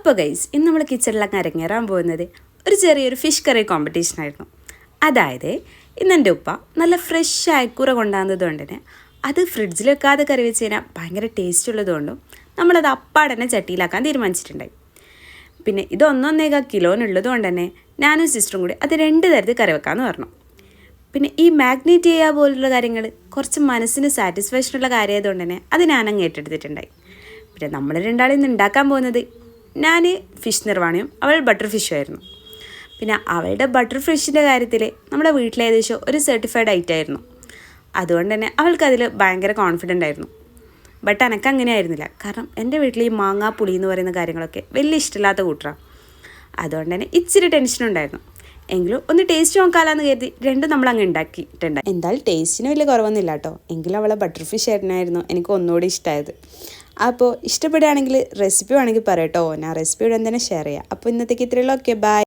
അപ്പോൾ ഗൈസ് ഇന്ന് നമ്മൾ കിച്ചണിലൊക്കെ അരങ്ങേറാൻ പോകുന്നത് ഒരു ചെറിയൊരു ഫിഷ് കറി കോമ്പറ്റീഷൻ ആയിരുന്നു. അതായത് ഇന്ന് എൻ്റെ ഉപ്പ നല്ല ഫ്രഷ് അയക്കൂറ കൊണ്ടുവന്നത് കൊണ്ട് തന്നെ അത് ഫ്രിഡ്ജിൽ വെക്കാതെ കറി വെച്ച് കഴിഞ്ഞാൽ ഭയങ്കര ടേസ്റ്റ് ഉള്ളതുകൊണ്ടും നമ്മളത് അപ്പാടെ തന്നെ ചട്ടിയിലാക്കാൻ തീരുമാനിച്ചിട്ടുണ്ടായി. പിന്നെ ഇത് 1.5 കിലോനുള്ളത് കൊണ്ട് തന്നെ ഞാനും സിസ്റ്ററും കൂടി അത് 2 തരത്തിൽ കറി വെക്കാമെന്ന് പറഞ്ഞു. പിന്നെ ഈ മാഗ്നേറ്റ് ചെയ്യുക പോലുള്ള കാര്യങ്ങൾ കുറച്ച് മനസ്സിന് സാറ്റിസ്ഫാക്ഷനുള്ള കാര്യമായതുകൊണ്ട് തന്നെ അത് ഞാനങ്ങ് ഏറ്റെടുത്തിട്ടുണ്ടായി. പിന്നെ നമ്മൾ രണ്ടാളിൽ നിന്ന് ഉണ്ടാക്കാൻ പോകുന്നത് ഞാൻ ഫിഷ് നിർവാണിയും അവൾ ബട്ടർ ഫിഷും ആയിരുന്നു. പിന്നെ അവളുടെ ബട്ടർ ഫിഷിൻ്റെ കാര്യത്തിൽ നമ്മുടെ വീട്ടിൽ ഏകദേശം ഒരു സർട്ടിഫൈഡ് ഐറ്റമായിരുന്നു. അതുകൊണ്ട് തന്നെ അവൾക്കതിൽ ഭയങ്കര കോൺഫിഡൻ്റ് ആയിരുന്നു. ബട്ട് എനിക്ക് അങ്ങനെ ആയിരുന്നില്ല. കാരണം എൻ്റെ വീട്ടിൽ ഈ മാങ്ങാ പുളി എന്ന് പറയുന്ന കാര്യങ്ങളൊക്കെ വലിയ ഇഷ്ടമില്ലാത്ത കൂട്ടറാണ്. അതുകൊണ്ട് തന്നെ ഇച്ചിരി ടെൻഷനുണ്ടായിരുന്നു. എങ്കിലും ഒന്ന് ടേസ്റ്റ് നോക്കാമെന്ന് കരുതി രണ്ടും നമ്മൾ അങ്ങ് ഉണ്ടാക്കിയിട്ടുണ്ടായി. എന്തായാലും ടേസ്റ്റിന് വലിയ കുറവൊന്നുമില്ല കേട്ടോ. എങ്കിലും അവളെ ബട്ടർ ഫിഷ് ആയിരുന്നു എനിക്ക് ഒന്നുകൂടി ഇഷ്ടമായത്. അപ്പോൾ ഇഷ്ടപ്പെടുകയാണെങ്കിൽ റെസിപ്പി വേണമെങ്കിൽ പറയാം കേട്ടോ. ഞാൻ റെസിപ്പി ഇവിടെ തന്നെ ഷെയർ ചെയ്യാം. അപ്പോൾ ഇന്നത്തേക്ക് ഇത്രയുള്ളൂ. Okay, by.